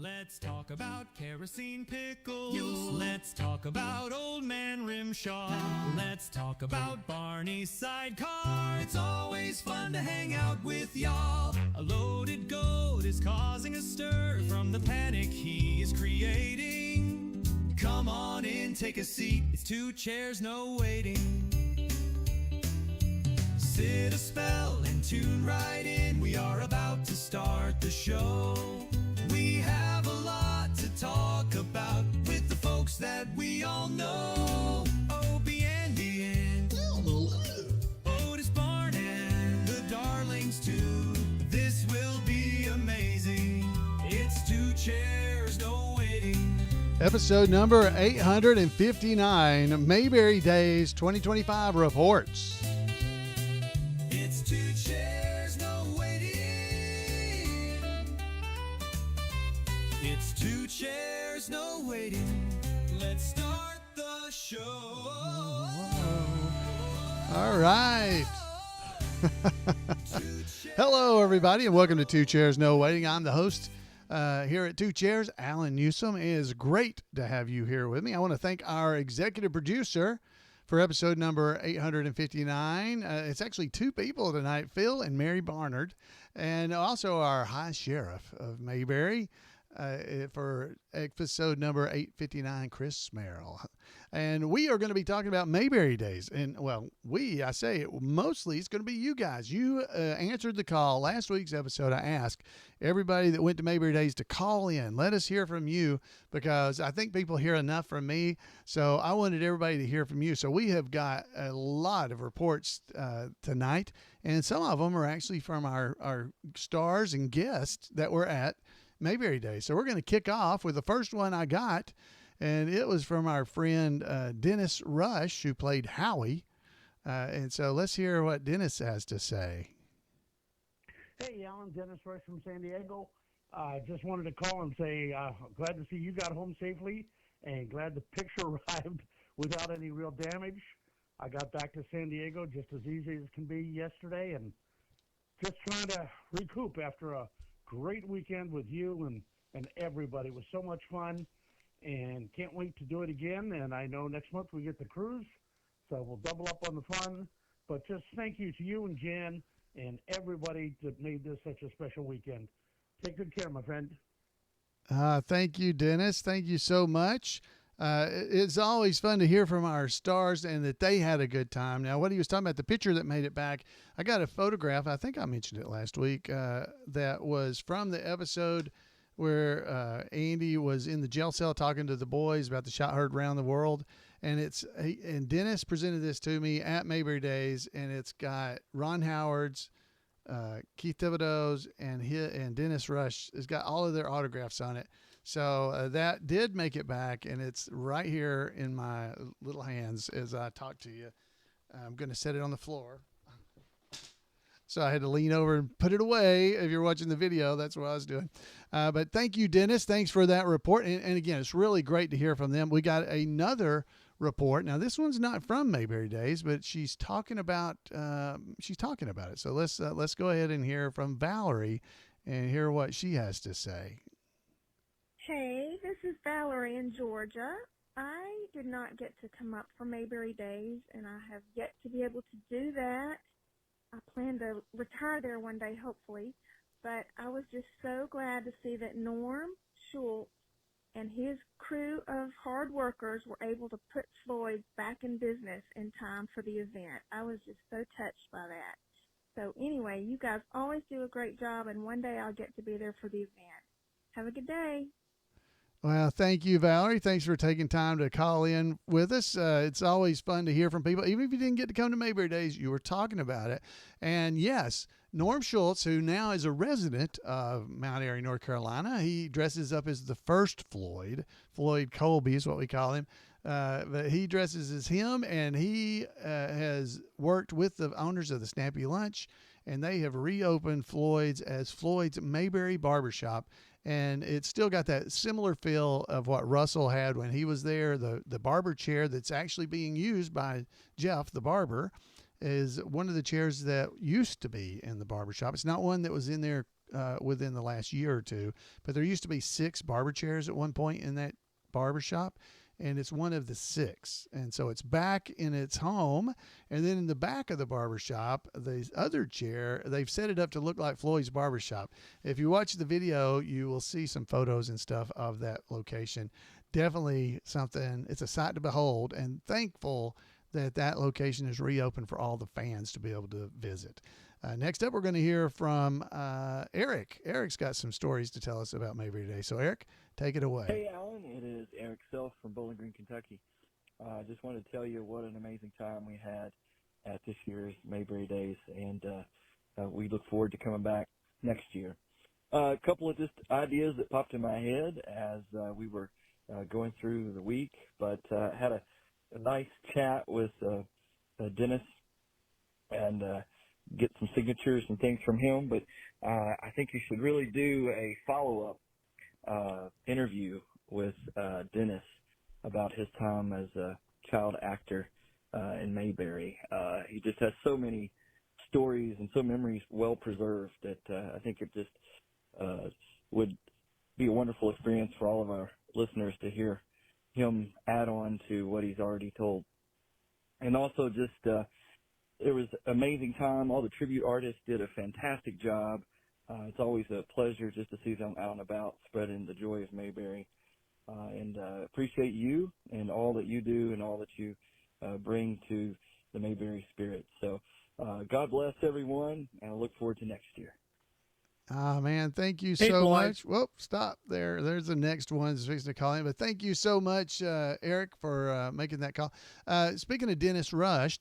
Let's talk about kerosene pickles. Let's talk about Old Man Rimshaw. Let's talk about Barney's sidecar. It's always fun to hang out with y'all. A loaded goat is causing a stir from the panic he is creating. Come on in, take a seat. It's two chairs, no waiting. Sit a spell and tune right in. We are about to start the show. We have a lot to talk about with the folks that we all know. Opie and Ian, Otis Barnard, the darlings too. This will be amazing. It's two chairs, no waiting. Episode number 859, Mayberry Days 2025 reports. It's two chairs, no waiting. It's two chairs, no waiting. Let's start the show. All right. Hello, everybody, and welcome to Two Chairs, No Waiting. I'm the host here at Two Chairs, Allan Newsome. It is great to have you here with me. I want to thank our executive producer for episode number 859. It's actually two people tonight, Phil and Mary Barnard, and also our High Sheriff of Mayberry for episode number 859, Chris Sherril. And we are going to be talking about Mayberry Days. And, well, I say it, mostly it's going to be you guys. You answered the call. Last week's episode, I asked everybody that went to Mayberry Days to call in. Let us hear from you, because I think people hear enough from me. So I wanted everybody to hear from you. So we have got a lot of reports tonight, and some of them are actually from our stars and guests that were at Mayberry Days. So we're going to kick off with the first one I got, and it was from our friend Dennis Rush, who played Howie. And so let's hear what Dennis has to say. Hey, Allan, Dennis Rush from San Diego. Just wanted to call and say glad to see you got home safely, and glad the picture arrived without any real damage. I got back to San Diego just as easy as can be yesterday, and just trying to recoup after a great weekend with you and everybody. It was so much fun, and can't wait to do it again. And I know next month we get the cruise, so we'll double up on the fun. But just thank you to you and Jen and everybody that made this such a special weekend. Take good care, my friend. Thank you, Dennis. Thank you so much. It's always fun to hear from our stars and that they had a good time. Now, what he was talking about, the picture that made it back, I got a photograph, I think I mentioned it last week, that was from the episode where Andy was in the jail cell talking to the boys about the shot heard around the world. And and Dennis presented this to me at Mayberry Days, and it's got Ron Howard's, Keith Thibodeau's, and Dennis Rush. It's got all of their autographs on it. So that did make it back, and it's right here in my little hands as I talk to you. I'm going to set it on the floor. So I had to lean over and put it away. If you're watching the video, that's what I was doing. But thank you, Dennis. Thanks for that report. And again, it's really great to hear from them. We got another report. Now, this one's not from Mayberry Days, but she's talking about it. So let's go ahead and hear from Valerie and hear what she has to say. Hey, this is Valerie in Georgia. I did not get to come up for Mayberry Days, and I have yet to be able to do that. I plan to retire there one day, hopefully, but I was just so glad to see that Norm Schultz and his crew of hard workers were able to put Floyd back in business in time for the event. I was just so touched by that. So anyway, you guys always do a great job, and one day I'll get to be there for the event. Have a good day. Well, thank you, Valerie. Thanks for taking time to call in with us. It's always fun to hear from people. Even if you didn't get to come to Mayberry Days, you were talking about it. And yes, Norm Schultz, who now is a resident of Mount Airy, North Carolina, he dresses up as the first Floyd. Floyd Colby is what we call him. But he dresses as him, and he has worked with the owners of the Snappy Lunch, and they have reopened Floyd's as Floyd's Mayberry Barbershop. And it's still got that similar feel of what Russell had when he was there. The barber chair that's actually being used by Jeff, the barber, is one of the chairs that used to be in the barbershop. It's not one that was in there within the last year or two. But there used to be 6 barber chairs at one point in that barber shop, and it's one of the 6. And so it's back in its home. And then in the back of the barbershop, the other chair, they've set it up to look like Floyd's barbershop. If you watch the video, you will see some photos and stuff of that location. Definitely something, it's a sight to behold, and thankful that that location is reopened for all the fans to be able to visit. Next up, we're going to hear from Eric. Eric's got some stories to tell us about Mayberry Days. So, Eric, take it away. Hey, Allan. It is Eric Self from Bowling Green, Kentucky. I just wanted to tell you what an amazing time we had at this year's Mayberry Days, and we look forward to coming back next year. A couple of just ideas that popped in my head as we were going through the week, but had a nice chat with Dennis and get some signatures and things from him. But I think you should really do a follow-up interview with Dennis about his time as a child actor in Mayberry. He just has so many stories and so memories well preserved that I think it just would be a wonderful experience for all of our listeners to hear him add on to what he's already told. And also just it was an amazing time. All the tribute artists did a fantastic job. It's always a pleasure just to see them out and about spreading the joy of Mayberry. And appreciate you and all that you do and all that you bring to the Mayberry spirit. So God bless everyone, and I look forward to next year. Man, thank you so much. Whoop, stop there. There's the next one that's fixing to call in. But thank you so much, Eric, for making that call. Speaking of Dennis Rush,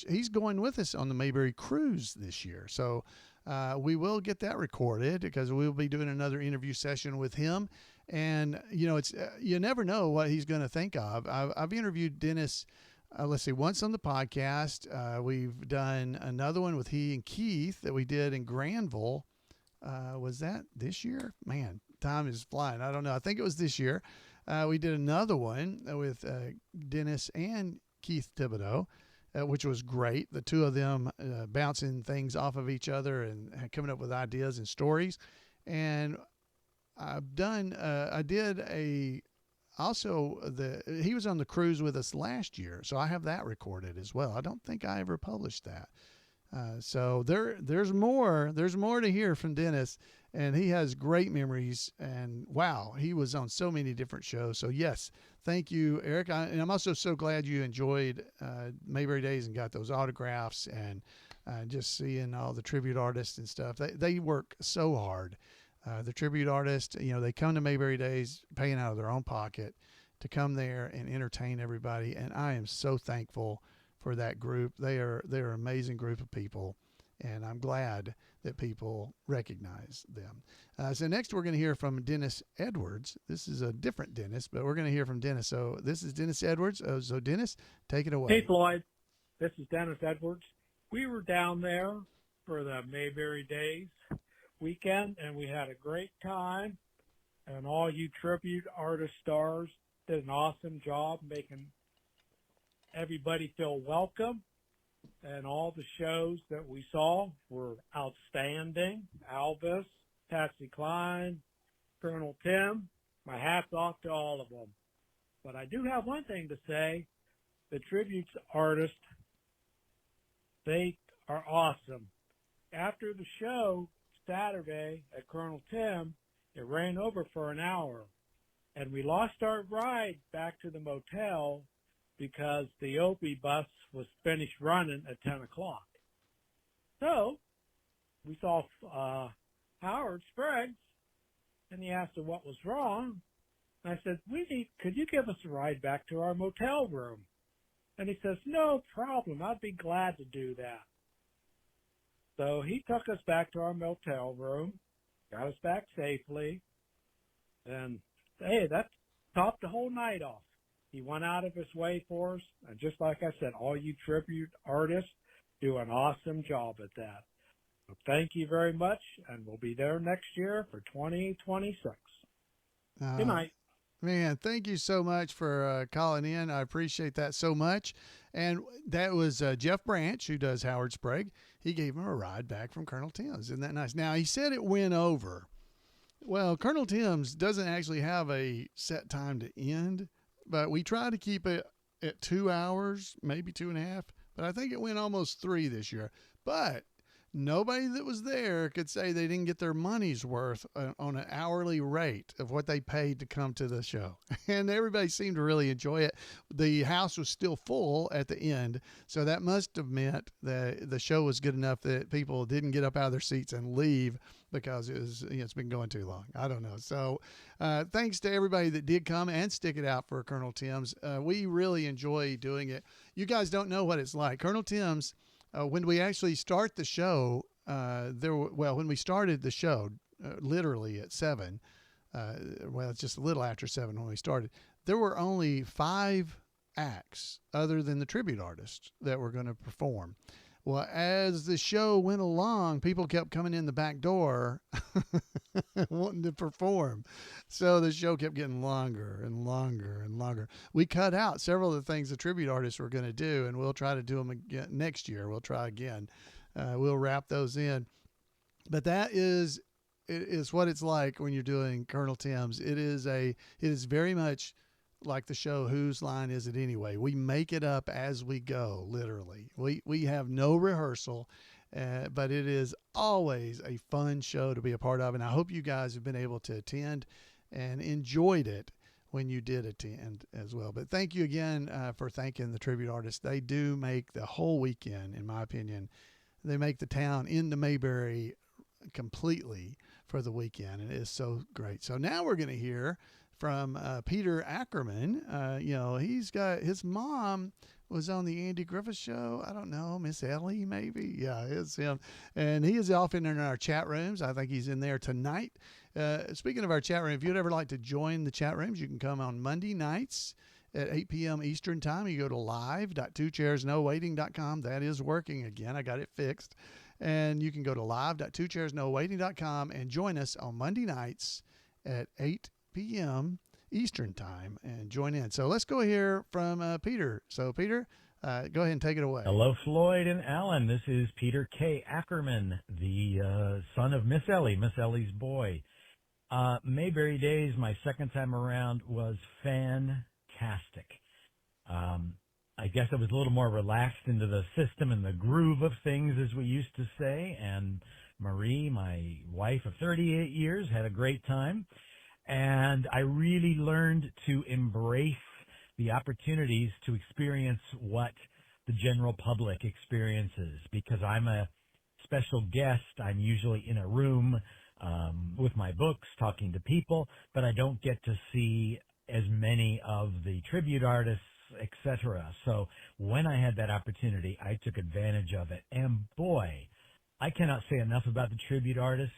he's going with us on the Mayberry cruise this year. So we will get that recorded because we'll be doing another interview session with him. And, you know, it's you never know what he's going to think of. I've interviewed Dennis, let's see, once on the podcast. We've done another one with he and Keith that we did in Granville. Was that this year? Man, time is flying. I don't know. I think it was this year. We did another one with Dennis and Keith Thibodeau, which was great. The two of them bouncing things off of each other and coming up with ideas and stories. And he was on the cruise with us last year, so I have that recorded as well. I don't think I ever published that. So there's more to hear from Dennis, and he has great memories, and wow, he was on so many different shows. So yes, thank you, Eric. And I'm also so glad you enjoyed Mayberry Days and got those autographs and just seeing all the tribute artists and stuff. They work so hard. The tribute artists, you know, they come to Mayberry Days paying out of their own pocket to come there and entertain everybody, and I am so thankful for that group. They're an amazing group of people, and I'm glad that people recognize them. So next we're going to hear from Dennis Edwards. This is a different Dennis, but we're going to hear from Dennis. So this is Dennis Edwards. So Dennis, take it away. Hey, Floyd. This is Dennis Edwards. We were down there for the Mayberry Days weekend, and we had a great time, and all you tribute artist stars did an awesome job making everybody feel welcome, and all the shows that we saw were outstanding. Elvis, Patsy Cline, Colonel Tim, my hat's off to all of them. But I do have one thing to say. The tributes artists, they are awesome. After the show Saturday at Colonel Tim, it ran over for an hour, and we lost our ride back to the motel because the Opie bus was finished running at 10 o'clock. So we saw Howard Spriggs, and he asked him what was wrong. And I said, could you give us a ride back to our motel room? And he says, no problem. I'd be glad to do that. So he took us back to our motel room, got us back safely, and hey, that topped the whole night off. He went out of his way for us, and just like I said, all you tribute artists do an awesome job at that. So thank you very much, and we'll be there next year for 2026. Good night. Man, thank you so much for calling in. I appreciate that so much. And that was Jeff Branch, who does Howard Sprague. He gave him a ride back from Colonel Tim's. Isn't that nice? Now, he said it went over. Well, Colonel Tim's doesn't actually have a set time to end, but we try to keep it at 2 hours, maybe 2.5. But I think it went almost 3 this year. But nobody that was there could say they didn't get their money's worth on an hourly rate of what they paid to come to the show. And everybody seemed to really enjoy it. The house was still full at the end, so that must have meant that the show was good enough that people didn't get up out of their seats and leave because it's been going too long. I don't know. So thanks to everybody that did come and stick it out for Colonel Tim's. We really enjoy doing it. You guys don't know what it's like. Colonel Tim's, when we actually start the show, when we started the show, literally at 7, it's just a little after 7 when we started, there were only 5 acts other than the tribute artists that were going to perform. Well, as the show went along, people kept coming in the back door wanting to perform. So the show kept getting longer and longer and longer. We cut out several of the things the tribute artists were going to do, and we'll try to do them again next year. We'll try again. We'll wrap those in. But it is what it's like when you're doing Colonel Tim's. It is very much like the show Whose Line Is It Anyway? We make it up as we go, literally. We have no rehearsal, but it is always a fun show to be a part of, and I hope you guys have been able to attend and enjoyed it when you did attend as well. But thank you again for thanking the tribute artists. They do make the whole weekend, in my opinion. They make the town into Mayberry completely for the weekend, and it is so great. So now we're going to hear from Peter Ackerman. He's got his mom was on the Andy Griffith Show. I don't know, Miss Ellie, maybe. Yeah, it's him. And he is often in our chat rooms. I think he's in there tonight. Speaking of our chat room, if you'd ever like to join the chat rooms, you can come on Monday nights at 8 p.m. Eastern Time. You go to live.2chairsnowaiting.com. That is working again. I got it fixed. And you can go to live.2chairsnowaiting.com and join us on Monday nights at 8 p.m. Eastern Time and join in. So let's go hear from Peter. So, Peter, go ahead and take it away. Hello, Floyd and Allan. This is Peter K. Ackerman, the son of Miss Ellie's boy. Mayberry Days, my second time around, was fantastic. I guess I was a little more relaxed into the system and the groove of things, as we used to say, and Marie, my wife of 38 years, had a great time. And I really learned to embrace the opportunities to experience what the general public experiences. Because I'm a special guest, I'm usually in a room with my books, talking to people, but I don't get to see as many of the tribute artists, etc. So when I had that opportunity, I took advantage of it. And boy, I cannot say enough about the tribute artists.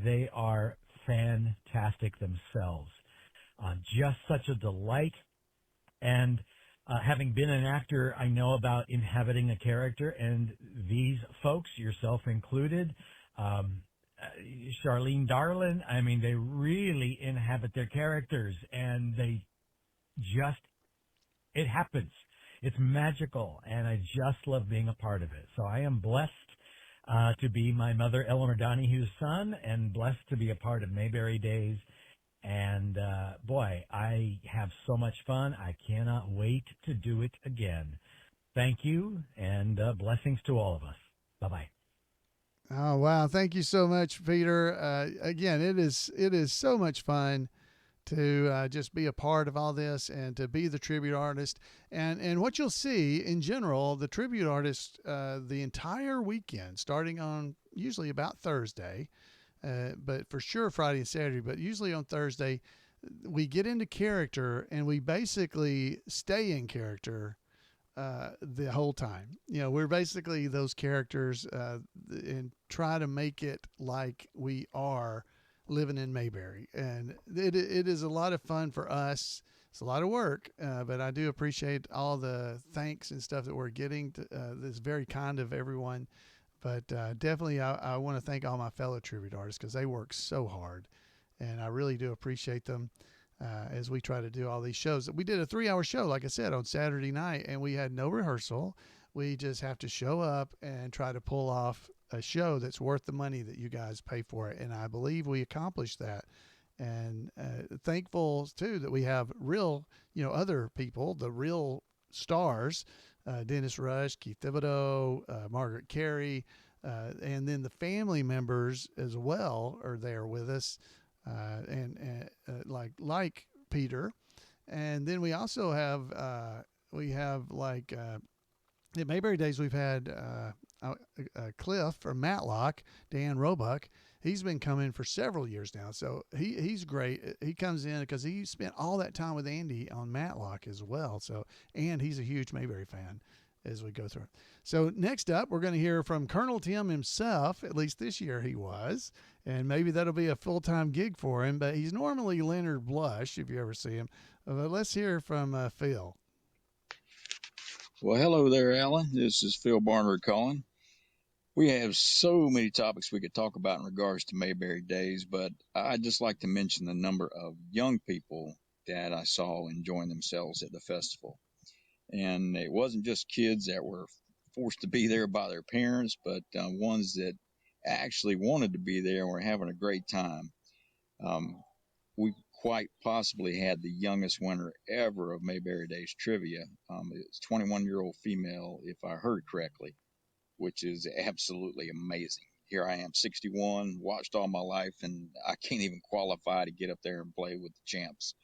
They are fantastic themselves. Just such a delight. And having been an actor, I know about inhabiting a character, and these folks, yourself included, Charlene Darlin, I mean, they really inhabit their characters, and it happens. It's magical, and I just love being a part of it. So I am blessed to be my mother, Eleanor Donahue's son, and blessed to be a part of Mayberry Days. And, boy, I have so much fun. I cannot wait to do it again. Thank you, and blessings to all of us. Bye-bye. Oh, wow. Thank you so much, Peter. Again, it is so much fun to just be a part of all this and to be the tribute artist. And what you'll see in general, the tribute artist, the entire weekend, starting on usually about Thursday, but for sure Friday and Saturday, but usually on Thursday, we get into character and we basically stay in character the whole time. You know, we're basically those characters and try to make it like we are living in Mayberry. And it is a lot of fun for us. It's a lot of work, but I do appreciate all the thanks and stuff that we're getting. That's very kind of everyone. But definitely I want to thank all my fellow tribute artists because they work so hard, and I really do appreciate them. as we try to do all these shows. We did a 3-hour show, like I said, on Saturday night, and we had no rehearsal. We just have to show up and try to pull off a show that's worth the money that you guys pay for it. And I believe we accomplished that. And thankful, too, that we have real, other people, the real stars, Dennis Rush, Keith Thibodeau, Margaret Carey, and then the family members as well are there with us, and like Peter. And then we also have, at Mayberry Days, we've had Cliff from Matlock, Dan Roebuck. He's been coming for several years now, so he's great. He comes in because he spent all that time with Andy on Matlock as well. So, and he's a huge Mayberry fan as we go through. So next up, we're going to hear from Colonel Tim himself. At least this year he was, and maybe that'll be a full-time gig for him. But he's normally Leonard Blush if you ever see him. But let's hear from Phil. Well, hello there, Allan. This is Phil Barnard calling. We have so many topics we could talk about in regards to Mayberry Days, but I'd just like to mention the number of young people that I saw enjoying themselves at the festival. And it wasn't just kids that were forced to be there by their parents, but ones that actually wanted to be there and were having a great time. We quite possibly had the youngest winner ever of Mayberry Days trivia. It's a 21-year-old female, if I heard correctly, which is absolutely amazing. Here I am, 61, watched all my life, and I can't even qualify to get up there and play with the champs.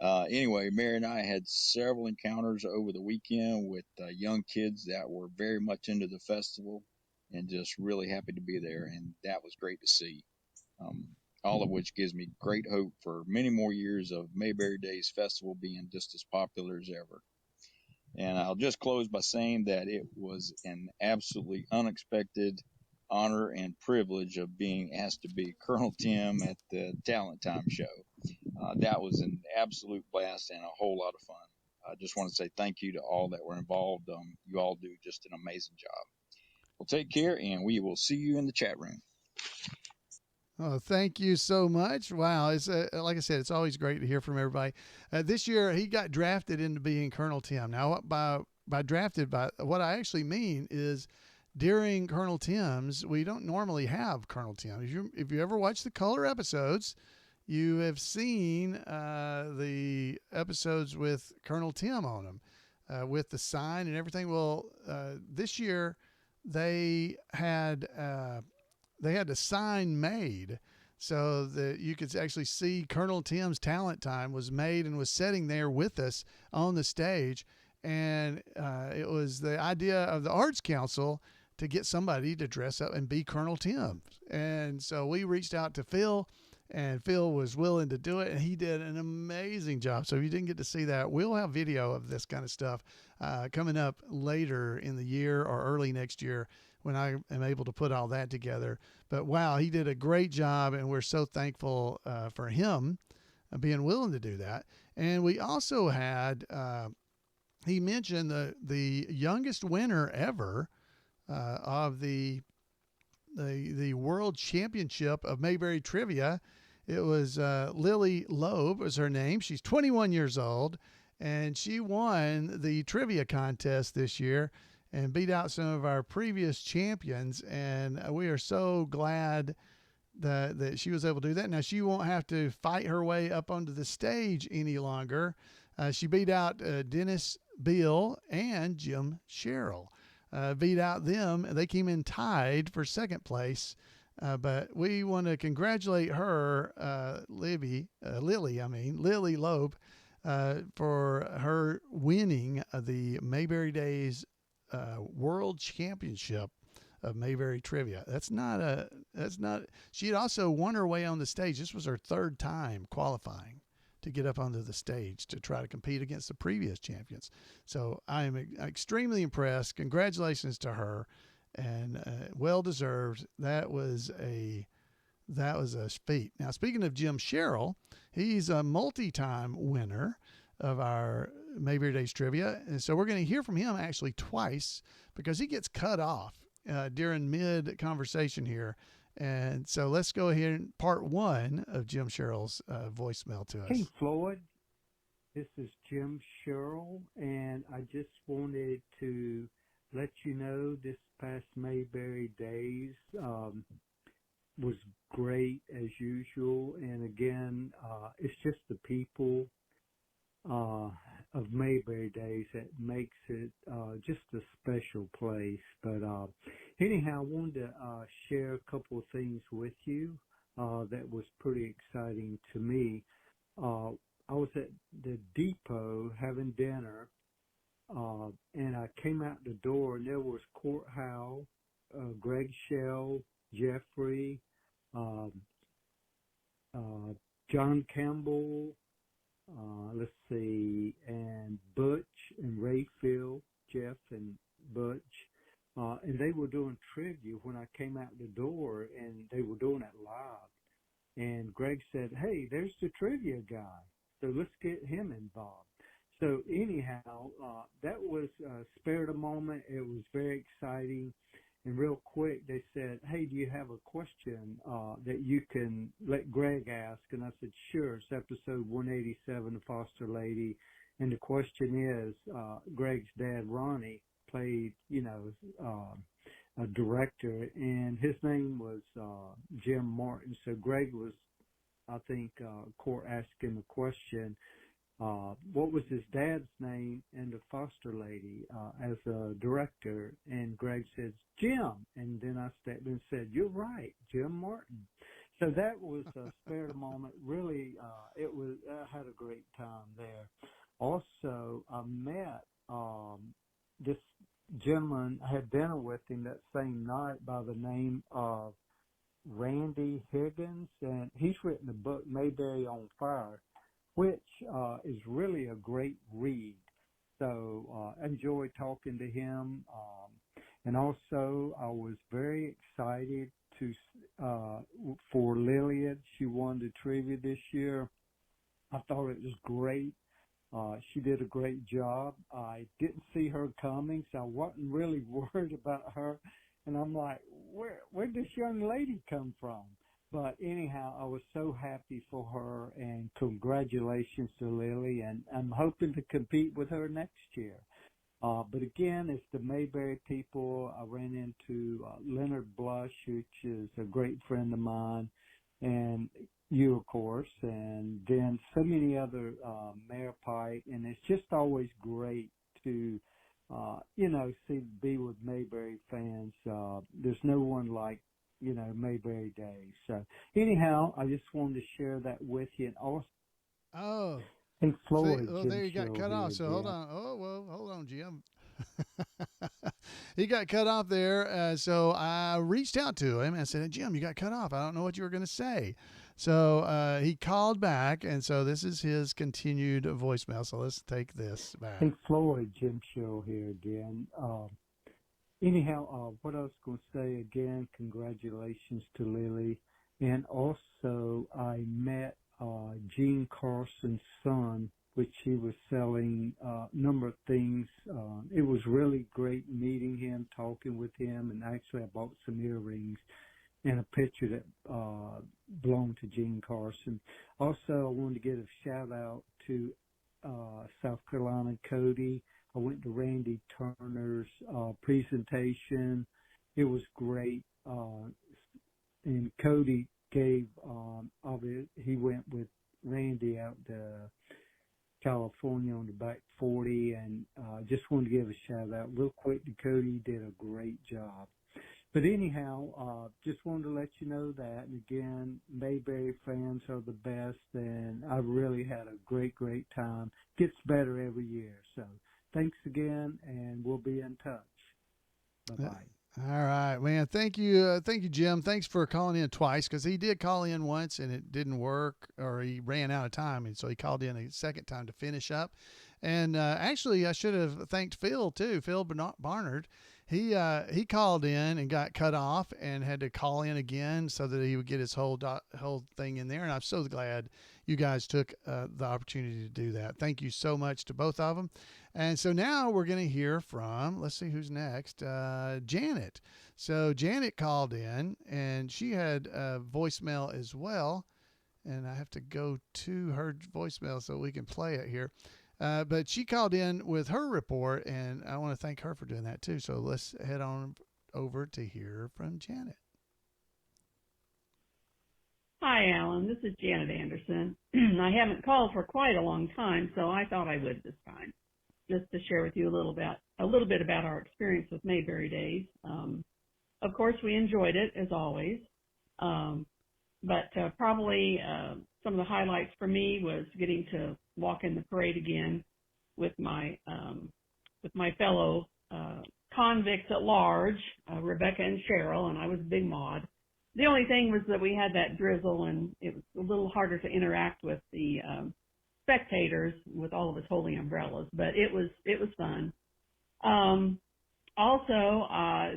Anyway, Mary and I had several encounters over the weekend with young kids that were very much into the festival and just really happy to be there, and that was great to see. All of which gives me great hope for many more years of Mayberry Days Festival being just as popular as ever. And I'll just close by saying that it was an absolutely unexpected honor and privilege of being asked to be Colonel Tim at the Talent Time show. That was an absolute blast and a whole lot of fun. I just want to say thank you to all that were involved. You all do just an amazing job. Well, take care, and we will see you in the chat room. Oh, thank you so much. Wow. It's like I said, it's always great to hear from everybody. This year he got drafted into being Colonel Tim. Now by drafted, what I actually mean is during Colonel Tim's, we don't normally have Colonel Tim. If you ever watch the color episodes, you have seen the episodes with Colonel Tim on them, with the sign and everything. Well, this year they had a sign made so that you could actually see Colonel Tim's Talent Time was made and was sitting there with us on the stage. And it was the idea of the Arts Council to get somebody to dress up and be Colonel Tim. And so we reached out to Phil, and Phil was willing to do it, and he did an amazing job. So if you didn't get to see that, we'll have video of this kind of stuff coming up later in the year or early next year when I am able to put all that together. But wow, he did a great job, and we're so thankful for him being willing to do that. And we also had, he mentioned the youngest winner ever of the World Championship of Mayberry Trivia. It was Lily Loeb was her name. She's 21 years old, and she won the trivia contest this year and beat out some of our previous champions. And we are so glad that she was able to do that. Now, she won't have to fight her way up onto the stage any longer. She beat out Dennis Beal and Jim Sherril. Beat out them. They came in tied for second place. But we want to congratulate her, Lily Loeb, for her winning the Mayberry Days World Championship of Mayberry Trivia. She had also won her way on the stage. This was her third time qualifying to get up onto the stage to try to compete against the previous champions. So I am extremely impressed. Congratulations to her, and well deserved. That was a feat. Now, speaking of Jim Sherril, he's a multi-time winner of our Mayberry Days Trivia, and so we're going to hear from him actually twice because he gets cut off during mid-conversation here, And so let's go ahead and part one of Jim Sherrill's voicemail to us. Hey, Floyd. This is Jim Sherril, and I just wanted to let you know this past Mayberry Days was great as usual. And again, it's just the people of Mayberry Days that makes it just a special place. But anyhow, I wanted to share a couple of things with you that was pretty exciting to me. I was at the depot having dinner, and I came out the door, and there was Court Howe, Greg Shell, Jeffrey, John Campbell, let's see, and Butch and Rayfield, Jeff and Butch, and they were doing trivia when I came out the door, and they were doing it live. And Greg said, "Hey, there's the trivia guy, so let's get him involved." So anyhow, that was spared a moment. It was very exciting. And real quick, they said, "Hey, do you have a question that you can let Greg ask?" And I said, "Sure. It's episode 187, The Foster Lady." And the question is, Greg's dad, Ronnie, played, a director, and his name was Jim Martin. So Greg was, I think, Court asking the question, what was his dad's name and the foster lady as a director? And Greg says, "Jim." And then I stepped in and said, "You're right, Jim Martin." So that was spared a moment. Really, I had a great time there. Also, I met this gentleman. I had dinner with him that same night by the name of Randy Higgins, and he's written a book, Mayberry on Fire, which is really a great read. So I enjoyed talking to him. And also, I was very excited for Lillian. She won the trivia this year. I thought it was great. She did a great job. I didn't see her coming, so I wasn't really worried about her. And I'm like, where'd this young lady come from? But anyhow, I was so happy for her, and congratulations to Lily, and I'm hoping to compete with her next year. But again, it's the Mayberry people. I ran into Leonard Blush, which is a great friend of mine, and you, of course, and then so many other Mayor Pike, and it's just always great to, be with Mayberry fans. There's no one like, Mayberry Days. So anyhow, I just wanted to share that with you. And also, and Floyd, there you got cut off. So hold on. Hold on, Jim. He got cut off there. So I reached out to him and said, "Jim, you got cut off. I don't know what you were going to say." So he called back, and so this is his continued voicemail. So let's take this back. And Floyd, Jim Show here again. Anyhow, what I was going to say again, congratulations to Lily. And also, I met Gene Carson's son, which he was selling a number of things. It was really great meeting him, talking with him, and actually I bought some earrings and a picture that belonged to Gene Carson. Also, I wanted to give a shout out to South Carolina Cody. I went to Randy Turner's presentation. It was great. And Cody gave of it. He went with Randy out to California on the back 40, and just wanted to give a shout out real quick to Cody. He did a great job. But anyhow, just wanted to let you know that. And again, Mayberry fans are the best, and I've really had a great, great time. Gets better every year. So thanks again, and we'll be in touch. Bye-bye. All right, man. Thank you, Jim. Thanks for calling in twice, because he did call in once and it didn't work, or he ran out of time, and so he called in a second time to finish up. And actually, I should have thanked Phil too, Phil Barnard. he called in and got cut off and had to call in again so that he would get his whole thing in there. And I'm so glad you guys took the opportunity to do that. Thank you so much to both of them. And so now we're going to hear from, let's see who's next, Janet. So Janet called in, and she had a voicemail as well. And I have to go to her voicemail so we can play it here. But she called in with her report, and I want to thank her for doing that too. So let's head on over to hear from Janet. Hi, Allan. This is Janet Anderson. I haven't called for quite a long time, so I thought I would this time, just to share with you a little bit about our experience with Mayberry Days. Of course, we enjoyed it as always, but probably some of the highlights for me was getting to walk in the parade again with my fellow convicts at large, Rebecca and Sherril, and I was Big Maud. The only thing was that we had that drizzle, and it was a little harder to interact with the spectators with all of us holding umbrellas, but it was fun. Also, I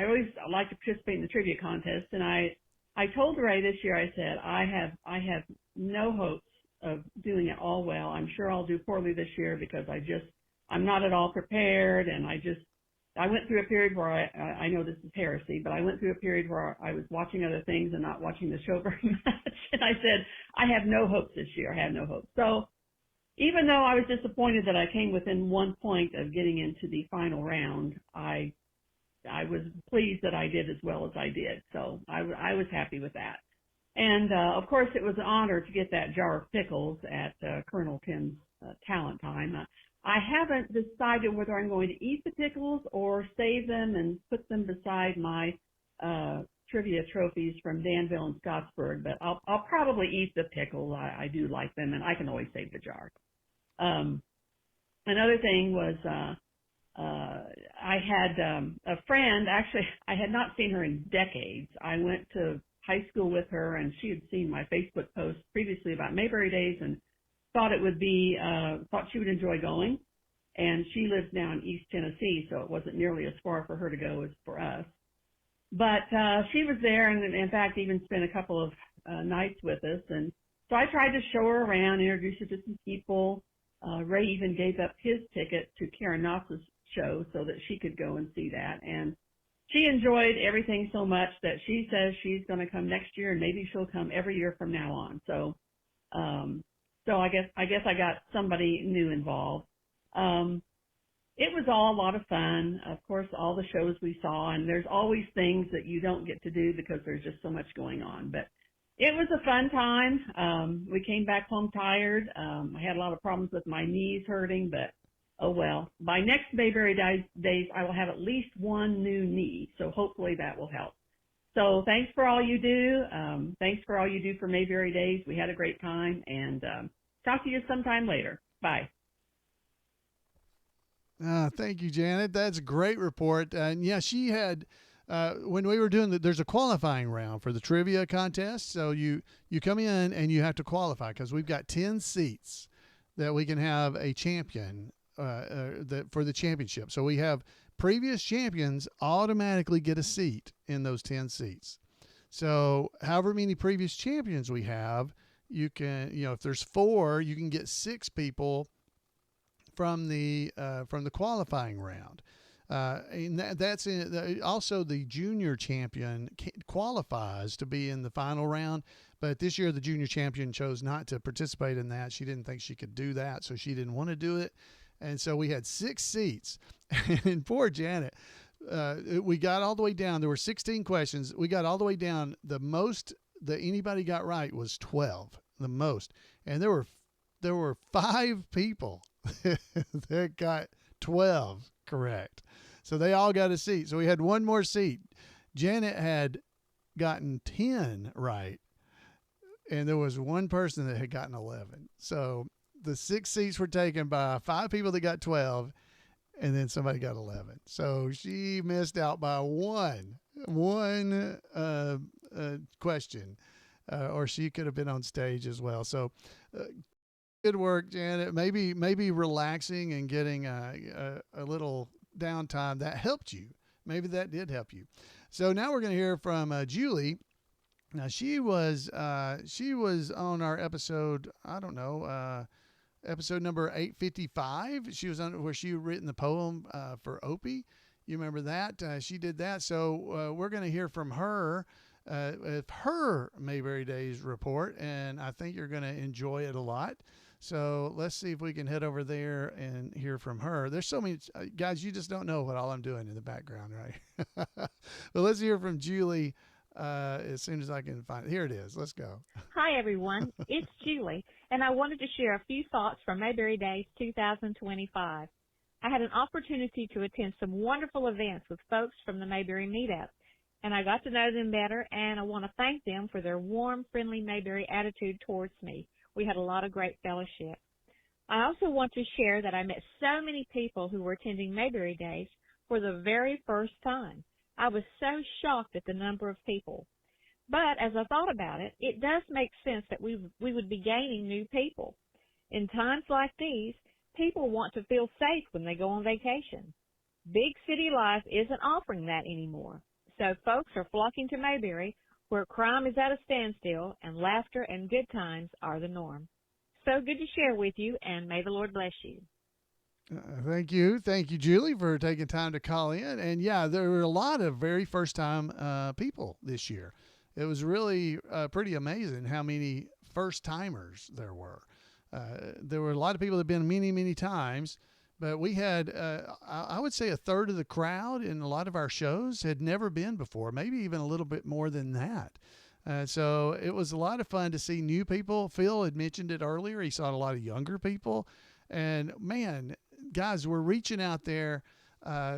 always like to participate in the trivia contest, and I told Ray this year, I said, I have no hopes of doing it all well. I'm sure I'll do poorly this year because I'm not at all prepared, and I went through a period where I know this is heresy, but I went through a period where I was watching other things and not watching the show very much. And I said, I have no hopes this year. I have no hopes. So even though I was disappointed that I came within 1 point of getting into the final round, I was pleased that I did as well as I did. So I was happy with that. And, of course, it was an honor to get that jar of pickles at Colonel Tim's talent time. I haven't decided whether I'm going to eat the pickles or save them and put them beside my trivia trophies from Danville and Scottsburg, but I'll probably eat the pickles. I do like them, and I can always save the jar. Another thing was I had a friend. Actually, I had not seen her in decades. I went to high school with her, and she had seen my Facebook post previously about Mayberry Days and thought she would enjoy going. And she lives now in East Tennessee, so it wasn't nearly as far for her to go as for us. But she was there, and in fact even spent a couple of nights with us. And so I tried to show her around, introduce her to some people. Ray even gave up his ticket to Karen Knopf's show so that she could go and see that. And she enjoyed everything so much that she says she's going to come next year, and maybe she'll come every year from now on. So I guess I got somebody new involved. It was all a lot of fun. Of course, all the shows we saw, and there's always things that you don't get to do because there's just so much going on. But it was a fun time. We came back home tired. I had a lot of problems with my knees hurting, but oh well. By next Mayberry Days, I will have at least one new knee, so hopefully that will help. So thanks for all you do. Thanks for all you do for Mayberry Days. We had a great time, and talk to you sometime later. Bye. Thank you, Janet. That's a great report. And yeah, she had, when we were doing there's a qualifying round for the trivia contest. So you come in and you have to qualify because we've got 10 seats that we can have a champion for the championship. So we have previous champions automatically get a seat in those 10 seats. So however many previous champions we have, you can, if there's 4, you can get 6 people from the qualifying round. And that's also the junior champion qualifies to be in the final round. But this year, the junior champion chose not to participate in that. She didn't think she could do that, so she didn't want to do it. And so we had 6 seats. And poor Janet, we got all the way down. There were 16 questions. We got all the way down. The most that anybody got right was 12, the most. And there were 5 people that got 12 correct. So they all got a seat. So we had one more seat. Janet had gotten 10 right, and there was one person that had gotten 11. So the 6 seats were taken by 5 people that got 12, and then somebody got 11. So she missed out by one question, or she could have been on stage as well. So good work, Janet. Maybe relaxing and getting a little downtime that helped you maybe that did help you. So now we're going to hear from Julie. Now she was on our episode, I don't know, episode number 855. She was on where she had written the poem for Opie. You remember that? She did that. So we're going to hear from her with her Mayberry Days report, and I think you're going to enjoy it a lot. So let's see if we can head over there and hear from her. There's so many guys, you just don't know what all I'm doing in the background, right? But let's hear from Julie as soon as I can find it. Here it is. Let's go. Hi, everyone. It's Julie, and I wanted to share a few thoughts from Mayberry Days 2025. I had an opportunity to attend some wonderful events with folks from the Mayberry Meetup, and I got to know them better, and I want to thank them for their warm, friendly Mayberry attitude towards me. We had a lot of great fellowship. I also want to share that I met so many people who were attending Mayberry Days for the very first time. I was so shocked at the number of people. But as I thought about it, it does make sense that we would be gaining new people. In times like these, people want to feel safe when they go on vacation. Big city life isn't offering that anymore. So folks are flocking to Mayberry, where crime is at a standstill and laughter and good times are the norm. So good to share with you, and may the Lord bless you. Thank you. Thank you, Julie, for taking time to call in. And yeah, there were a lot of very first time people this year. It was really pretty amazing how many first timers there were. There were a lot of people that have been many, many times, but we had, I would say, a third of the crowd in a lot of our shows had never been before, maybe even a little bit more than that. So it was a lot of fun to see new people. Phil had mentioned it earlier. He saw a lot of younger people. And man, guys, we're reaching out there.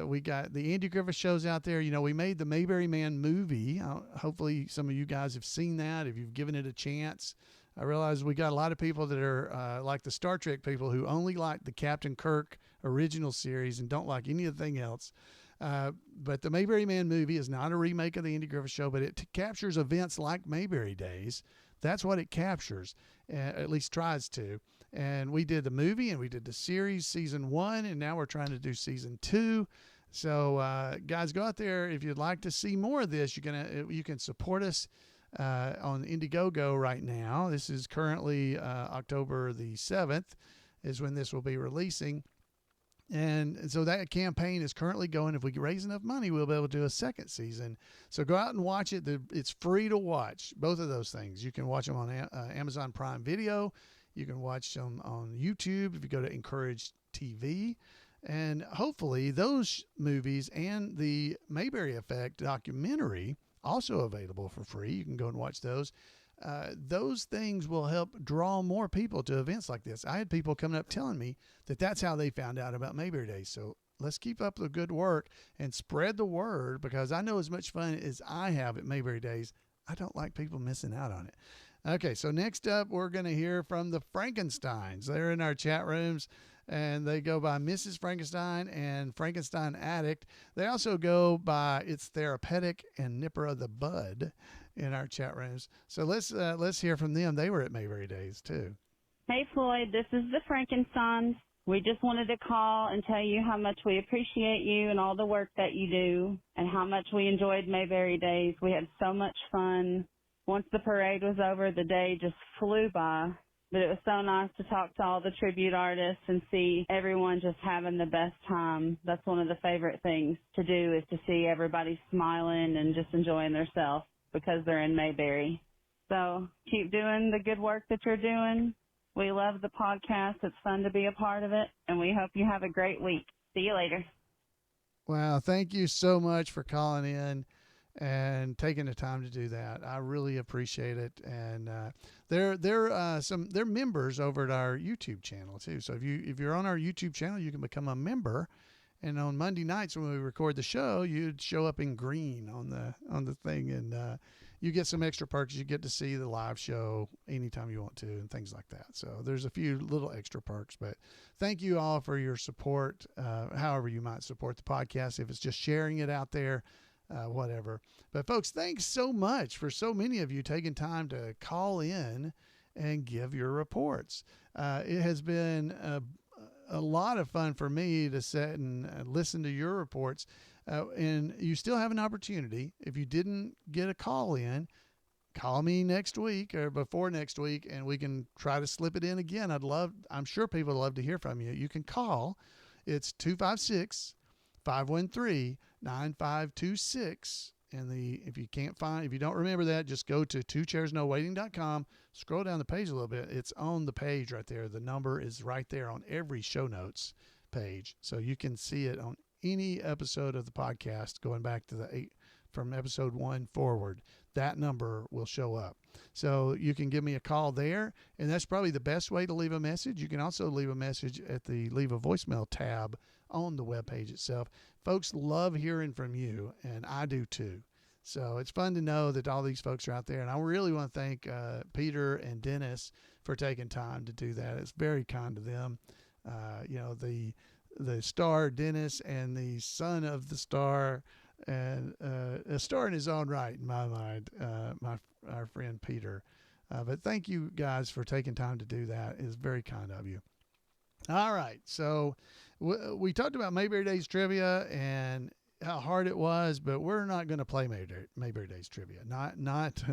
We got the Andy Griffith shows out there. You know, we made the Mayberry Man movie. Hopefully some of you guys have seen that, if you've given it a chance. I realize we got a lot of people that are like the Star Trek people who only like the Captain Kirk original series and don't like anything else. But the Mayberry Man movie is not a remake of the Andy Griffith Show, but it captures events like Mayberry Days. That's what it captures, at least tries to. And we did the movie and we did the series, season 1, and now we're trying to do season 2. So, guys, go out there. If you'd like to see more of this, you can support us on Indiegogo right now. This is currently October the 7th is when this will be releasing. And so that campaign is currently going. If we raise enough money, we'll be able to do a second season. So go out and watch it. It's free to watch, both of those things. You can watch them on Amazon Prime Video. You can watch them on YouTube if you go to Encourage TV. And hopefully those movies and the Mayberry Effect documentary, also available for free. You can go and watch those. Those things will help draw more people to events like this. I had people coming up telling me that that's how they found out about Mayberry Days. So let's keep up the good work and spread the word, because I know as much fun as I have at Mayberry Days, I don't like people missing out on it. Okay, so next up, we're going to hear from the Frankensteins. They're in our chat rooms, and they go by Mrs. Frankenstein and Frankenstein Addict. They also go by It's Therapeutic and Nipper of the Bud in our chat rooms. So let's hear from them. They were at Mayberry Days too. Hey Floyd, this is the Frankensteins. We just wanted to call and tell you how much we appreciate you and all the work that you do, and how much we enjoyed Mayberry Days. We had so much fun. Once the parade was over, the day just flew by. But it was so nice to talk to all the tribute artists and see everyone just having the best time. That's one of the favorite things to do, is to see everybody smiling and just enjoying themselves because they're in Mayberry. So keep doing the good work that you're doing. We love the podcast. It's fun to be a part of it, and we hope you have a great week. See you later. Wow, thank you so much for calling in and taking the time to do that. I really appreciate it. And they're members over at our YouTube channel too. So if you're on our YouTube channel, you can become a member. And on Monday nights when we record the show, you'd show up in green on the thing, and you get some extra perks. You get to see the live show anytime you want to, and things like that. So there's a few little extra perks. But thank you all for your support. However you might support the podcast, if it's just sharing it out there. Whatever. But folks, thanks so much for so many of you taking time to call in and give your reports. It has been a lot of fun for me to sit and listen to your reports. And you still have an opportunity. If you didn't get a call in, call me next week or before next week, and we can try to slip it in again. I'm sure people would love to hear from you. You can call. It's 256-513-9526. And if you don't remember that, just go to twochairsnowaiting.com, scroll down the page a little bit. It's on the page right there. The number is right there on every show notes page. So you can see it on any episode of the podcast going back to from episode 1 forward. That number will show up. So you can give me a call there, and that's probably the best way to leave a message. You can also leave a message at the Leave a Voicemail tab on the webpage itself. Folks love hearing from you, and I do too. So it's fun to know that all these folks are out there, and I really want to thank Peter and Dennis for taking time to do that. It's very kind of them. The star Dennis and the son of the star, and a star in his own right in my mind, our friend Peter. But thank you guys for taking time to do that. It's very kind of you. All right, so we talked about Mayberry Days trivia and how hard it was, but we're not going to play Mayberry Days trivia. Not tonight,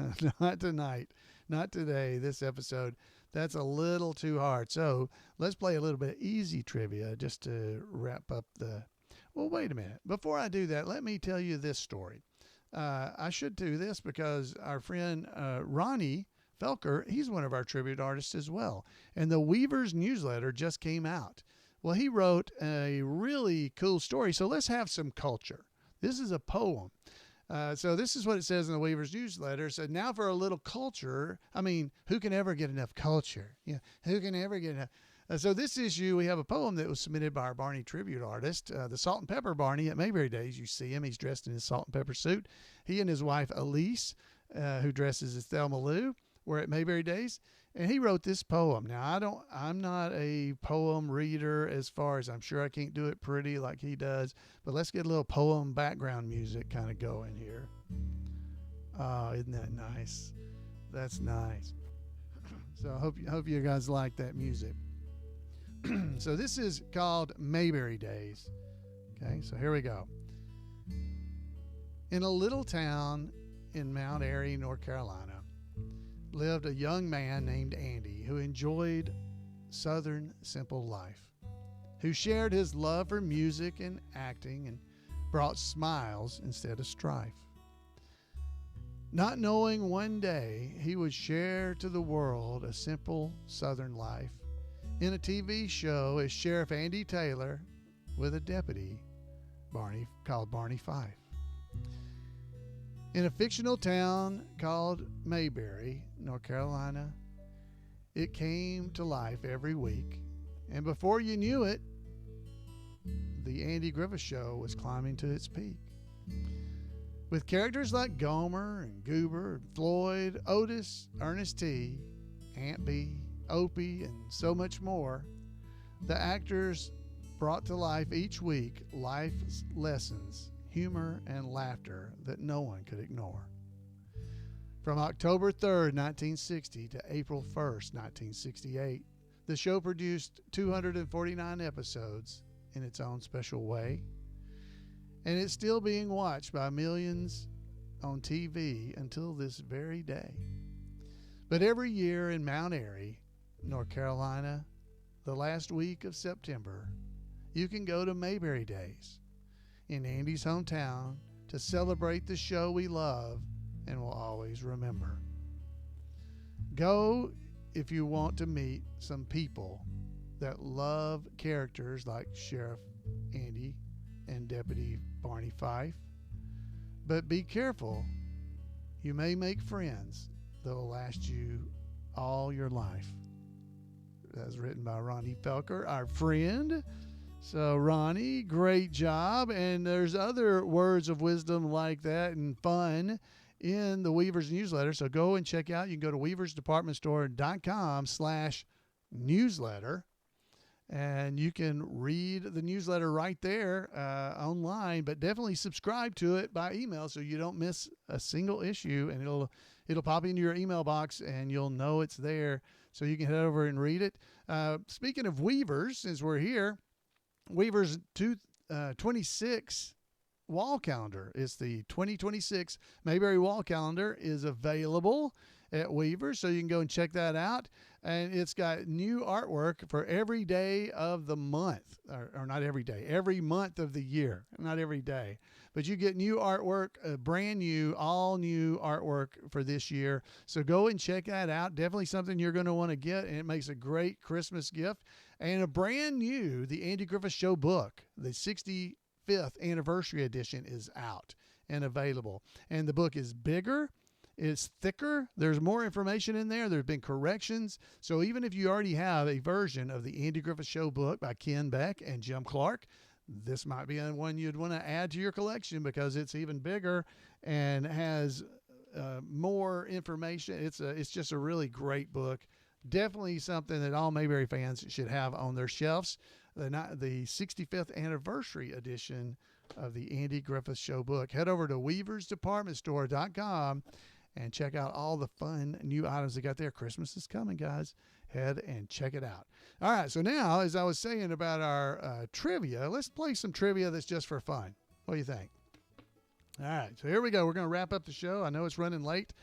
not today. This episode, that's a little too hard. So let's play a little bit of easy trivia just to wrap up the. Well, wait a minute. Before I do that, let me tell you this story. I should do this because our friend Ronnie Felker, he's one of our tribute artists as well. And the Weaver's newsletter just came out. Well, he wrote a really cool story. So let's have some culture. This is a poem. So this is what it says in the Weaver's newsletter. So now for a little culture. I mean, who can ever get enough culture? Yeah, who can ever get enough? So this issue, we have a poem that was submitted by our Barney tribute artist, the Salt and Pepper Barney at Mayberry Days. You see him. He's dressed in his salt and pepper suit. He and his wife, Elise, who dresses as Thelma Lou, were at Mayberry Days. And he wrote this poem. Now, I'm not a poem reader as far as I'm sure I can't do it pretty like he does, but let's get a little poem background music kind of going here. Oh, isn't that nice? That's nice. So I hope you guys like that music. So this is called Mayberry Days. Okay, so here we go. In a little town in Mount Airy, North Carolina, lived a young man named Andy who enjoyed Southern simple life, who shared his love for music and acting and brought smiles instead of strife. Not knowing one day he would share to the world a simple Southern life in a TV show as Sheriff Andy Taylor with a deputy called Barney Fife. In a fictional town called Mayberry, North Carolina, it came to life every week. And before you knew it, the Andy Griffith Show was climbing to its peak. With characters like Gomer and Goober and Floyd, Otis, Ernest T., Aunt Bee, Opie, and so much more, the actors brought to life each week life's lessons, humor, and laughter that no one could ignore. From October 3rd, 1960 to April 1st, 1968, the show produced 249 episodes in its own special way, and it's still being watched by millions on TV until this very day. But every year in Mount Airy, North Carolina, the last week of September, you can go to Mayberry Days in Andy's hometown to celebrate the show we love and will always remember. Go if you want to meet some people that love characters like Sheriff Andy and Deputy Barney Fife. But be careful. You may make friends that will last you all your life. That's written by Ronnie Felker, our friend. So, Ronnie, great job. And there's other words of wisdom like that and fun in the Weaver's newsletter. So go and check out. You can go to weaversdepartmentstore.com/newsletter. And you can read the newsletter right there online, but definitely subscribe to it by email so you don't miss a single issue, and it'll pop into your email box and you'll know it's there so you can head over and read it. Speaking of Weavers, since we're here, Weavers 26 wall calendar. It's the 2026 Mayberry wall calendar is available at Weaver, so you can go and check that out. And it's got new artwork for every day of the month, or not every day, every month of the year, not every day. But you get new artwork, brand new, all new artwork for this year. So go and check that out. Definitely something you're going to want to get, and it makes a great Christmas gift. And a brand new, the Andy Griffith Show book, the 65th anniversary edition is out and available. And the book is bigger. It's thicker. There's more information in there. There's been corrections. So even if you already have a version of the Andy Griffith Show book by Ken Beck and Jim Clark, this might be one you'd want to add to your collection because it's even bigger and has more information. It's just a really great book. Definitely something that all Mayberry fans should have on their shelves. The 65th anniversary edition of the Andy Griffith Show book. Head over to weaversdepartmentstore.com and check out all the fun new items they got there. Christmas is coming, guys. Head and check it out. All right, so now, as I was saying about our trivia, let's play some trivia that's just for fun. What do you think? All right, so here we go. We're going to wrap up the show. I know it's running late,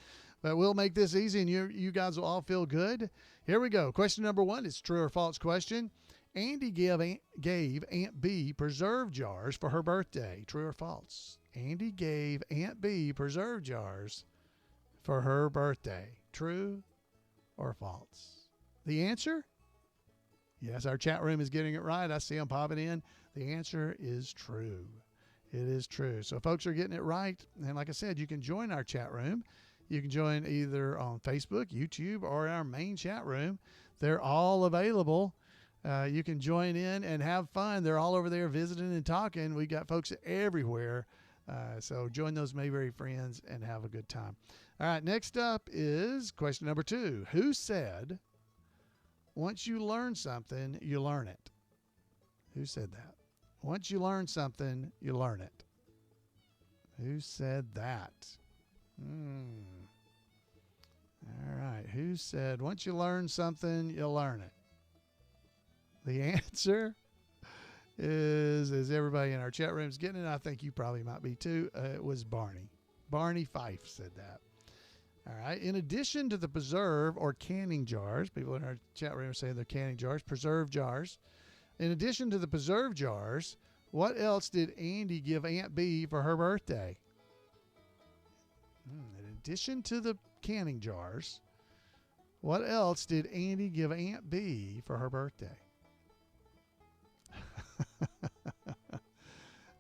but we'll make this easy, and you guys will all feel good. Here we go. Question number 1 is true or false question. Andy gave Aunt Bee preserve jars for her birthday. True or false? Andy gave Aunt Bee preserve jars for her birthday. True or false? The answer? Yes, our chat room is getting it right. I see them popping in. The answer is true. It is true. So folks are getting it right. And like I said, you can join our chat room. You can join either on Facebook, YouTube, or our main chat room. They're all available. You can join in and have fun. They're all over there visiting and talking. We got folks everywhere. So join those Mayberry friends and have a good time. All right, next up is question number 2. Who said, once you learn something, you learn it? Who said that? Once you learn something, you learn it. Who said that? All right, who said, once you learn something, you learn it? The answer is, as everybody in our chat room is getting it, I think you probably might be too, it was Barney. Barney Fife said that. All right. In addition to the preserve or canning jars, people in our chat room are saying they're canning jars, preserve jars. In addition to the preserve jars, what else did Andy give Aunt Bee for her birthday? In addition to the canning jars, what else did Andy give Aunt Bee for her birthday?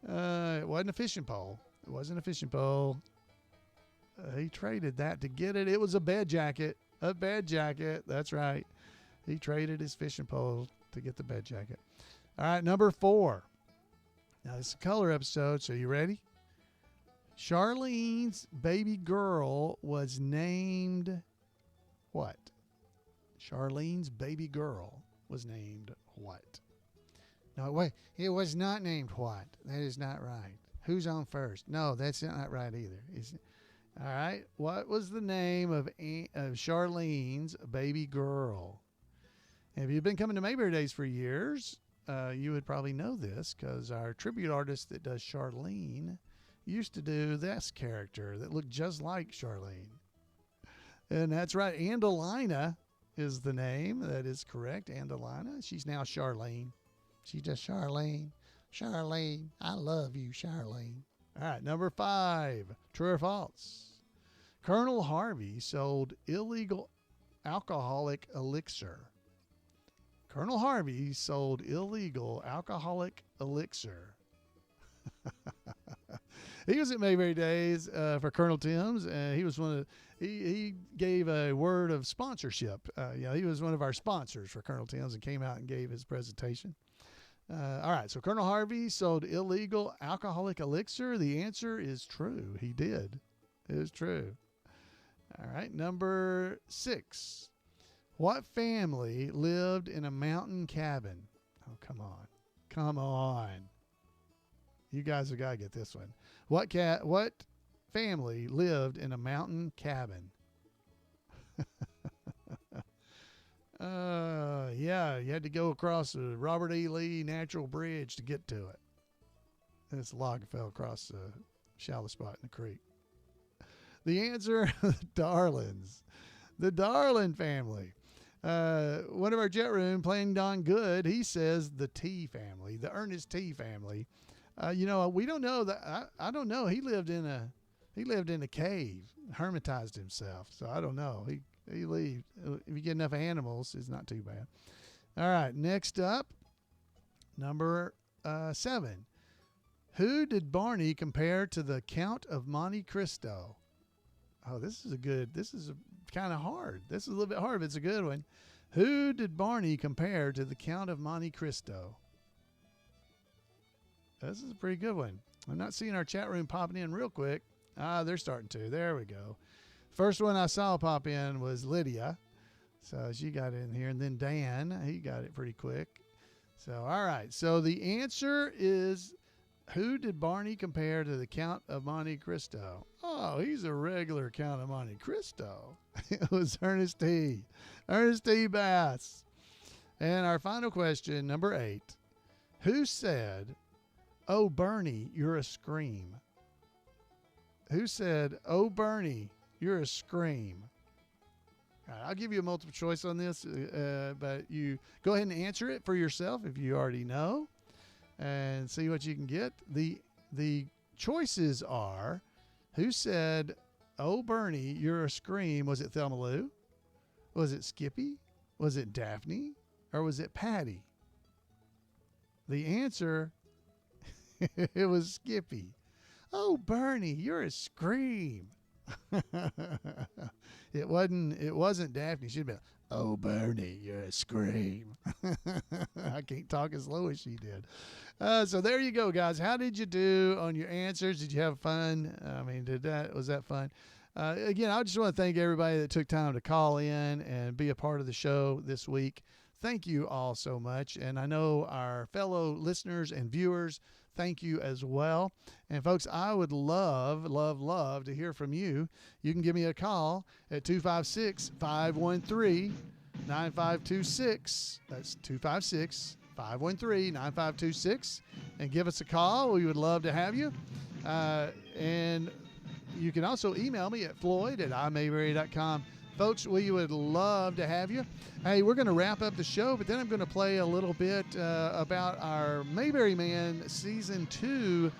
It wasn't a fishing pole. It wasn't a fishing pole. He traded that to get it. It was a bed jacket. A bed jacket. That's right. He traded his fishing pole to get the bed jacket. All right, number 4. Now, this is a color episode, so you ready? Charlene's baby girl was named what? Charlene's baby girl was named what? No, wait. It was not named what? That is not right. Who's on first? No, that's not right either. All right. What was the name of Charlene's baby girl? And if you've been coming to Mayberry Days for years, you would probably know this because our tribute artist that does Charlene used to do this character that looked just like Charlene. And that's right. Andalina is the name. That is correct. Andalina. She's now Charlene. She's just Charlene. Charlene. I love you, Charlene. All right. Number 5. True or false? Colonel Harvey sold illegal alcoholic elixir. Colonel Harvey sold illegal alcoholic elixir. He was at Mayberry Days for Colonel Tim's, and he was he gave a word of sponsorship. He was one of our sponsors for Colonel Tim's and came out and gave his presentation. All right, so Colonel Harvey sold illegal alcoholic elixir. The answer is true. He did. It is true. All right, number 6. What family lived in a mountain cabin? Oh, come on. Come on. You guys have got to get this one. What family lived in a mountain cabin? Yeah, you had to go across the Robert E. Lee Natural Bridge to get to it. This log fell across the shallow spot in the creek. The answer, the Darlins. The Darlin family. One of our chat room, playing Don Good, he says the T family, the Ernest T family. We don't know that. I don't know. He lived in a cave, hermitized himself. So I don't know. He lived. If you get enough animals, it's not too bad. All right. Next up, number 7. Who did Barney compare to the Count of Monte Cristo? Oh, this is kind of hard. This is a little bit hard, but it's a good one. Who did Barney compare to the Count of Monte Cristo? This is a pretty good one. I'm not seeing our chat room popping in real quick. They're starting to. There we go. First one I saw pop in was Lydia. So she got in here. And then Dan, he got it pretty quick. So, all right. So the answer is, who did Barney compare to the Count of Monte Cristo? Oh, he's a regular Count of Monte Cristo. It was Ernest T. Ernest T. Bass. And our final question, number 8. Who said, "Oh, Bernie, you're a scream"? Who said, "Oh, Bernie, you're a scream"? All right, I'll give you a multiple choice on this, but you go ahead and answer it for yourself if you already know, and see what you can get. The choices are, who said, "Oh, Bernie, you're a scream"? Was it Thelma Lou? Was it Skippy? Was it Daphne? Or was it Patty? The answer, it was Skippy. "Oh, Bernie, you're a scream." It wasn't Daphne. She'd be like, "Oh, Bernie, you're a scream." I can't talk as low as she did. So there you go, guys. How did you do on your answers? Did you have fun? I mean, was that fun? Again, I just want to thank everybody that took time to call in and be a part of the show this week. Thank you all so much. And I know our fellow listeners and viewers, thank you as well. And folks, I would love to hear from you. You can give me a call at 256-513-9526. That's 256-513-9526. And give us a call. We would love to have you. And you can also email me at floyd@imayberry.com. Folks, we would love to have you. Hey, we're going to wrap up the show, but then I'm going to play a little bit about our Mayberry Man Season 2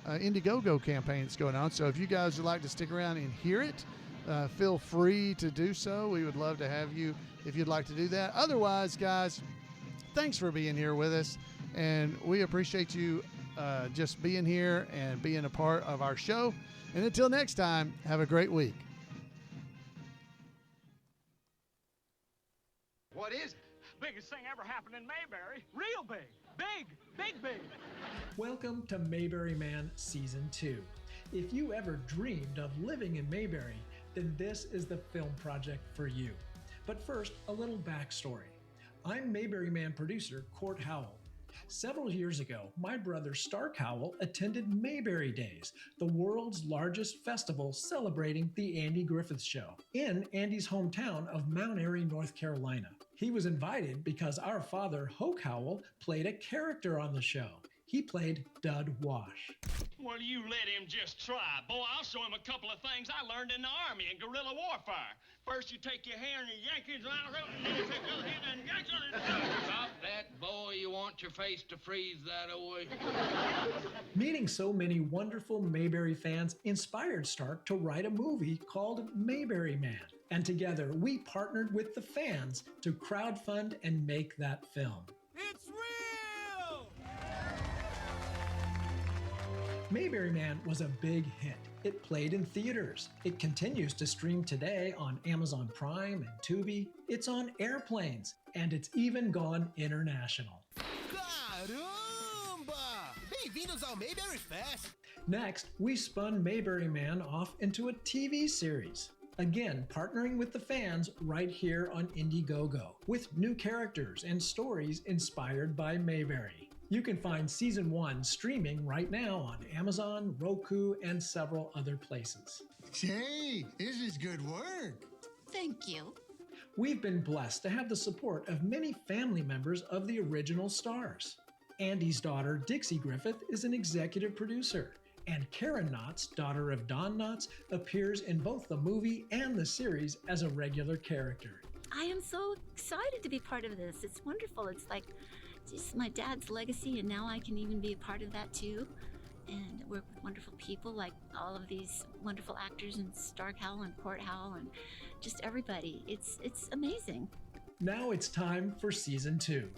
Indiegogo campaign that's going on. So if you guys would like to stick around and hear it, feel free to do so. We would love to have you if you'd like to do that. Otherwise, guys, thanks for being here with us, and we appreciate you just being here and being a part of our show. And until next time, have a great week. What is it? Biggest thing ever happened in Mayberry. Real big. Big. Big, big. Welcome to Mayberry Man Season 2. If you ever dreamed of living in Mayberry, then this is the film project for you. But first, a little backstory. I'm Mayberry Man producer Court Howell. Several years ago, my brother Stark Howell attended Mayberry Days, the world's largest festival celebrating the Andy Griffith Show, in Andy's hometown of Mount Airy, North Carolina. He was invited because our father, Hoke Howell, played a character on the show. He played Dud Wash. Well, you let him just try. Boy, I'll show him a couple of things I learned in the Army in guerrilla warfare. First, you take your hair and you yank it around, and then you take the other hand and yank it. Stop that, boy. You want your face to freeze that away. Meeting so many wonderful Mayberry fans inspired Stark to write a movie called Mayberry Man. And together, we partnered with the fans to crowdfund and make that film. It's real! Mayberry Man was a big hit. It played in theaters. It continues to stream today on Amazon Prime and Tubi. It's on airplanes, and it's even gone international. Caramba! Bem-vindos ao Mayberry Fest! Next, we spun Mayberry Man off into a TV series. Again, partnering with the fans right here on Indiegogo, with new characters and stories inspired by Mayberry. You can find Season 1 streaming right now on Amazon, Roku, and several other places. Hey, this is good work. Thank you. We've been blessed to have the support of many family members of the original stars. Andy's daughter, Dixie Griffith, is an executive producer. And Karen Knotts, daughter of Don Knotts, appears in both the movie and the series as a regular character. I am so excited to be part of this. It's wonderful. It's like just my dad's legacy, and now I can even be a part of that too. And work with wonderful people like all of these wonderful actors and Stark Howell and Court Howell and just everybody. It's amazing. Now it's time for season 2.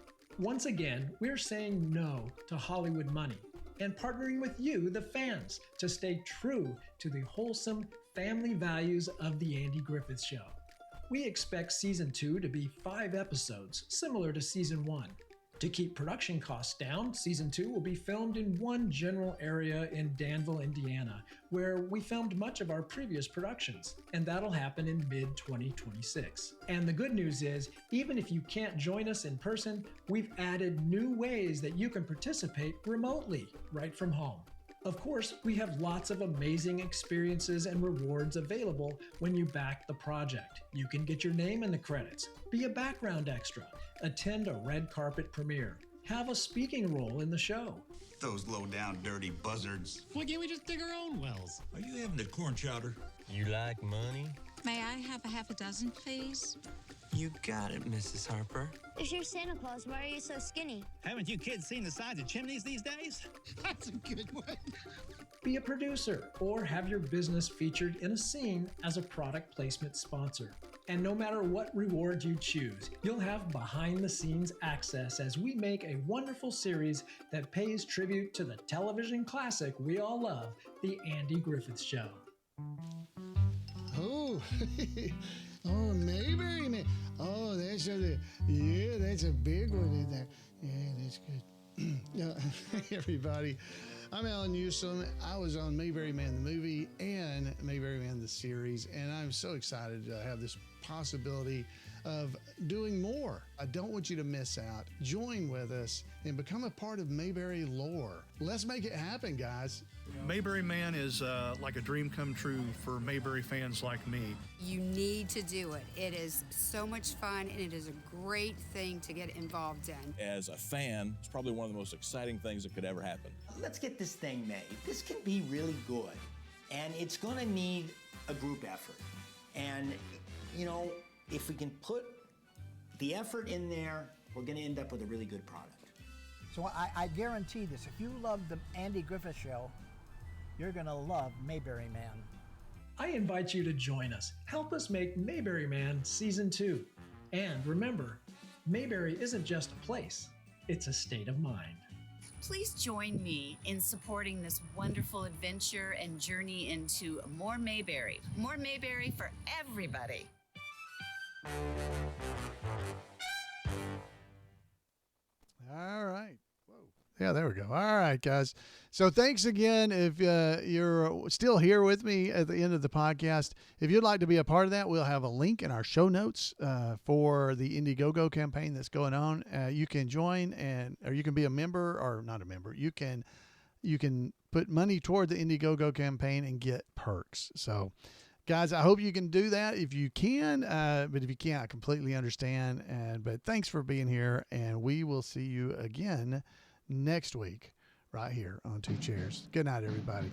Once again, we're saying no to Hollywood money and partnering with you, the fans, to stay true to the wholesome family values of The Andy Griffith Show. We expect season 2 to be 5 episodes, similar to season 1. To keep production costs down, season 2 will be filmed in one general area in Danville, Indiana, where we filmed much of our previous productions, and that'll happen in mid-2026. And the good news is, even if you can't join us in person, we've added new ways that you can participate remotely, right from home. Of course, we have lots of amazing experiences and rewards available when you back the project. You can get your name in the credits, be a background extra, attend a red carpet premiere, have a speaking role in the show. Those low-down, dirty buzzards. Why can't we just dig our own wells? Are you having the corn chowder? You like money? May I have a half a dozen, please? You got it, Mrs. Harper. If you're Santa Claus, why are you so skinny? Haven't you kids seen the size of chimneys these days? That's a good one. Be a producer or have your business featured in a scene as a product placement sponsor. And no matter what reward you choose, you'll have behind-the-scenes access as we make a wonderful series that pays tribute to the television classic we all love, The Andy Griffith Show. Oh, oh, Mayberry Man. Oh, that's a big one in there. Yeah, that's good. Hey, everybody. I'm Allan Newsome. I was on Mayberry Man the movie and Mayberry Man the series, and I'm so excited to have this possibility of doing more. I don't want you to miss out. Join with us and become a part of Mayberry lore. Let's make it happen, guys. Mayberry Man is like a dream come true for Mayberry fans like me. You need to do it. It is so much fun, and it is a great thing to get involved in. As a fan, it's probably one of the most exciting things that could ever happen. Let's get this thing made. This can be really good, and it's going to need a group effort. And, you know, if we can put the effort in there, we're going to end up with a really good product. So I guarantee this. If you love the Andy Griffith Show, you're going to love Mayberry Man. I invite you to join us. Help us make Mayberry Man Season 2. And remember, Mayberry isn't just a place, it's a state of mind. Please join me in supporting this wonderful adventure and journey into more Mayberry. More Mayberry for everybody. All right. Whoa. Yeah, there we go. All right, guys. So thanks again. If you're still here with me at the end of the podcast, if you'd like to be a part of that, we'll have a link in our show notes for the Indiegogo campaign that's going on. You can join or you can be a member or not a member. You can put money toward the Indiegogo campaign and get perks. So, guys, I hope you can do that if you can. But if you can't, I completely understand. But thanks for being here, and we will see you again next week right here on Two Chairs. Good night, everybody.